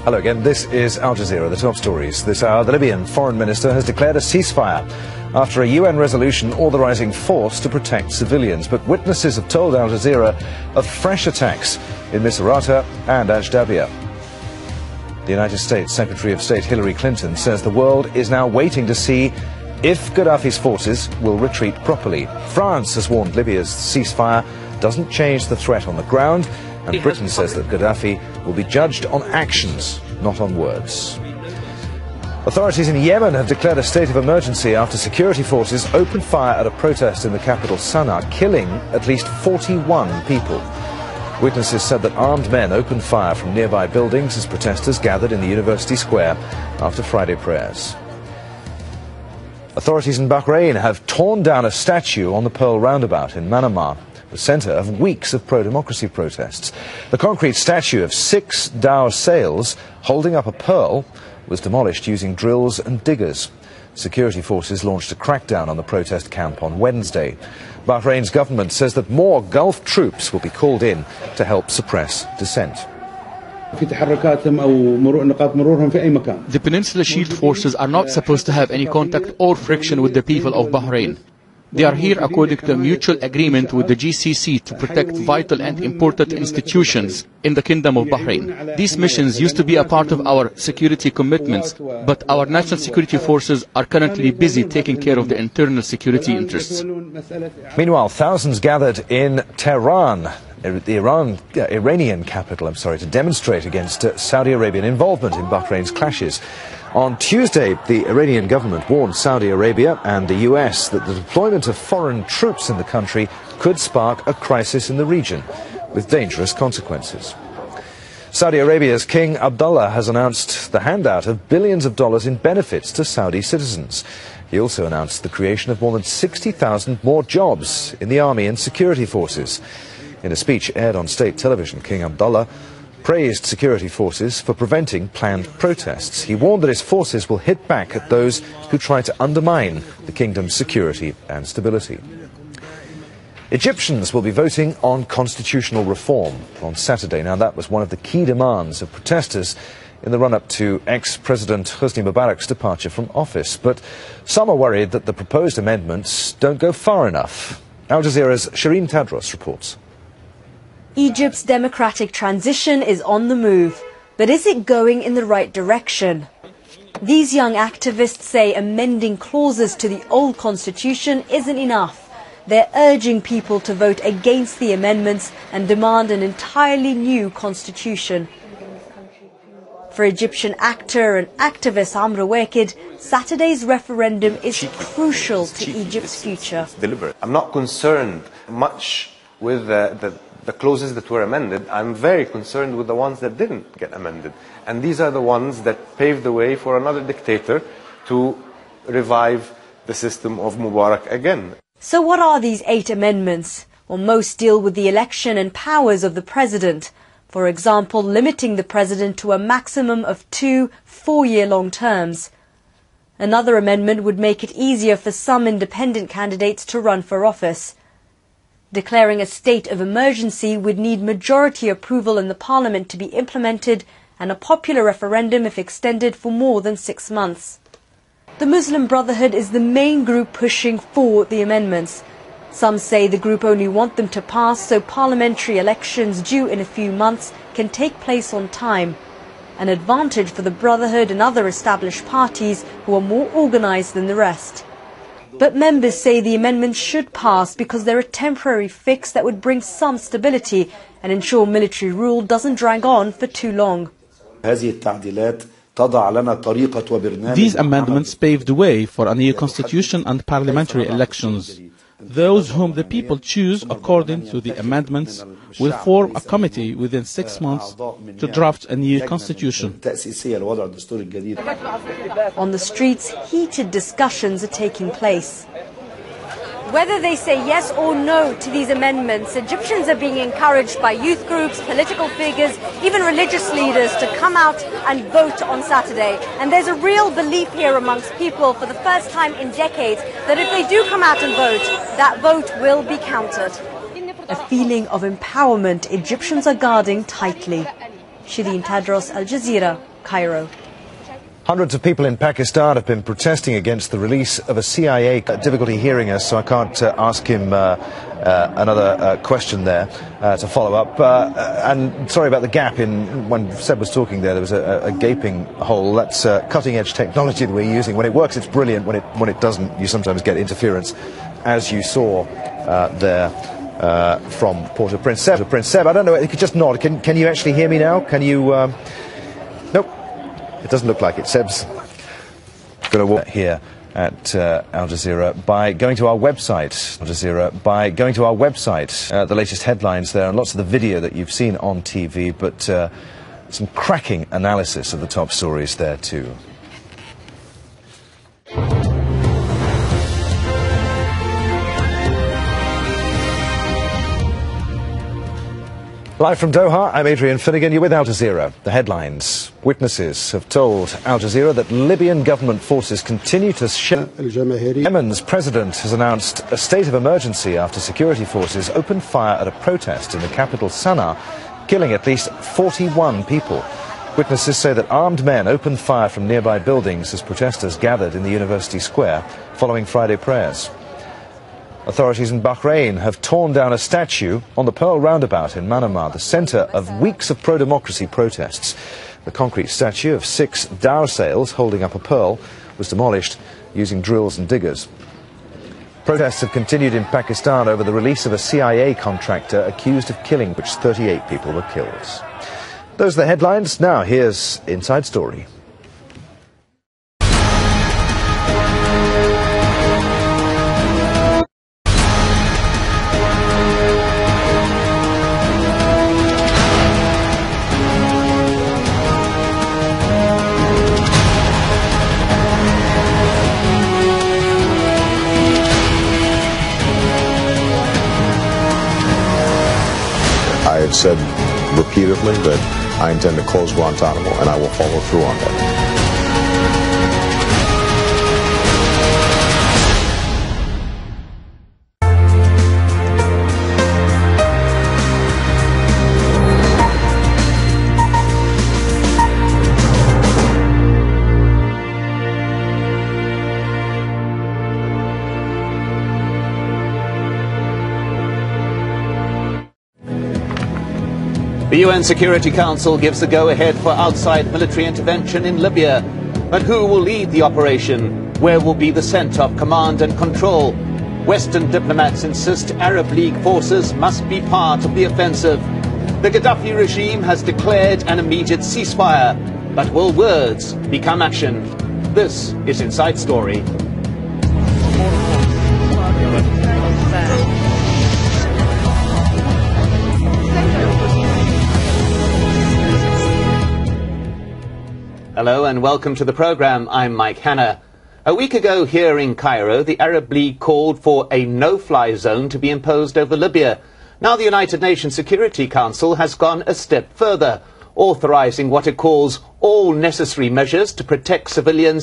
Hello again, this is Al Jazeera, the top stories. This hour, the Libyan foreign minister has declared a ceasefire after a UN resolution authorising force to protect civilians. But witnesses have told Al Jazeera of fresh attacks in Misrata and Ajdabiya. The United States Secretary of State Hillary Clinton says the world is now waiting to see if Gaddafi's forces will retreat properly. France has warned Libya's ceasefire doesn't change the threat on the ground, and Britain says that Gaddafi will be judged on actions, not on words. Authorities in Yemen have declared a state of emergency after security forces opened fire at a protest in the capital Sana'a, killing at least 41 people. Witnesses said that armed men opened fire from nearby buildings as protesters gathered in the university square after Friday prayers. Authorities in Bahrain have torn down a statue on the Pearl Roundabout in Manama, the centre of weeks of pro-democracy protests. The concrete statue of 6 Dow sails holding up a pearl was demolished using drills and diggers. Security forces launched a crackdown on the protest camp on Wednesday. Bahrain's government says that more Gulf troops will be called in to help suppress dissent. The Peninsula Shield forces are not supposed to have any contact or friction with the people of Bahrain. They are here according to a mutual agreement with the GCC to protect vital and important institutions in the Kingdom of Bahrain. These missions used to be a part of our security commitments, but our national security forces are currently busy taking care of the internal security interests. Meanwhile, thousands gathered in Tehran, the Iranian capital, to demonstrate against Saudi Arabian involvement in Bahrain's clashes. On Tuesday, the Iranian government warned Saudi Arabia and the US that the deployment of foreign troops in the country could spark a crisis in the region, with dangerous consequences. Saudi Arabia's King Abdullah has announced the handout of billions of dollars in benefits to Saudi citizens. He also announced the creation of more than 60,000 more jobs in the army and security forces. In a speech aired on state television, King Abdullah praised security forces for preventing planned protests. He warned that his forces will hit back at those who try to undermine the kingdom's security and stability. Egyptians will be voting on constitutional reform on Saturday. Now, that was one of the key demands of protesters in the run-up to ex-President Hosni Mubarak's departure from office. But some are worried that the proposed amendments don't go far enough. Al Jazeera's Shireen Tadros reports. Egypt's democratic transition is on the move, but is it going in the right direction? These young activists say amending clauses to the old constitution isn't enough. They're urging people to vote against the amendments and demand an entirely new constitution. For Egyptian actor and activist Amr Waked, Saturday's referendum is crucial to Egypt's future. I'm not concerned much with the clauses that were amended. I'm very concerned with the ones that didn't get amended. And these are the ones that paved the way for another dictator to revive the system of Mubarak again. So what are these 8 amendments? Well, most deal with the election and powers of the president. For example, limiting the president to a maximum of 2 4-year-long terms. Another amendment would make it easier for some independent candidates to run for office. Declaring a state of emergency would need majority approval in the parliament to be implemented and a popular referendum if extended for more than 6 months. The Muslim Brotherhood is the main group pushing for the amendments. Some say the group only want them to pass so parliamentary elections due in a few months can take place on time. An advantage for the Brotherhood and other established parties who are more organised than the rest. But members say the amendments should pass because they're a temporary fix that would bring some stability and ensure military rule doesn't drag on for too long. These amendments pave the way for a new constitution and parliamentary elections. Those whom the people choose according to the amendments will form a committee within 6 months to draft a new constitution. On the streets, heated discussions are taking place. Whether they say yes or no to these amendments, Egyptians are being encouraged by youth groups, political figures, even religious leaders to come out and vote on Saturday. And there's a real belief here amongst people for the first time in decades that if they do come out and vote, that vote will be counted. A feeling of empowerment Egyptians are guarding tightly. Shireen Tadros, Al Jazeera. Cairo. Hundreds of people in Pakistan have been protesting against the release of a CIA. Difficulty hearing us, so I can't ask him another question there to follow up. And sorry about the gap in when Seb was talking there. There was a gaping hole. That's cutting-edge technology that we're using. When it works, it's brilliant. When it doesn't, you sometimes get interference, as you saw there from Port-au-Prince. Seb, I don't know. You could just nod. Can you actually hear me now? Can you? Nope. It doesn't look like it. Seb's going to walk here at Al Jazeera by going to our website. Al Jazeera by going to our website. The latest headlines there and lots of the video that you've seen on TV, but some cracking analysis of the top stories there too. Live from Doha, I'm Adrian Finnegan. You're with Al Jazeera. The headlines. Witnesses have told Al Jazeera that Libyan government forces continue to shell. Yemen's president has announced a state of emergency after security forces opened fire at a protest in the capital Sana'a, killing at least 41 people. Witnesses say that armed men opened fire from nearby buildings as protesters gathered in the university square following Friday prayers. Authorities in Bahrain have torn down a statue on the Pearl Roundabout in Manama, the centre of weeks of pro-democracy protests. The concrete statue of 6 dhow sails holding up a pearl was demolished using drills and diggers. Protests have continued in Pakistan over the release of a CIA contractor accused of killing, which 38 people were killed. Those are the headlines. Now here's Inside Story. I have said repeatedly that I intend to close Guantanamo, and I will follow through on that. The UN Security Council gives the go-ahead for outside military intervention in Libya. But who will lead the operation? Where will be the centre of command and control? Western diplomats insist Arab League forces must be part of the offensive. The Gaddafi regime has declared an immediate ceasefire. But will words become action? This is Inside Story. Hello and welcome to the programme. I'm Mike Hanna. A week ago here in Cairo, the Arab League called for a no-fly zone to be imposed over Libya. Now the United Nations Security Council has gone a step further, authorising what it calls all necessary measures to protect civilians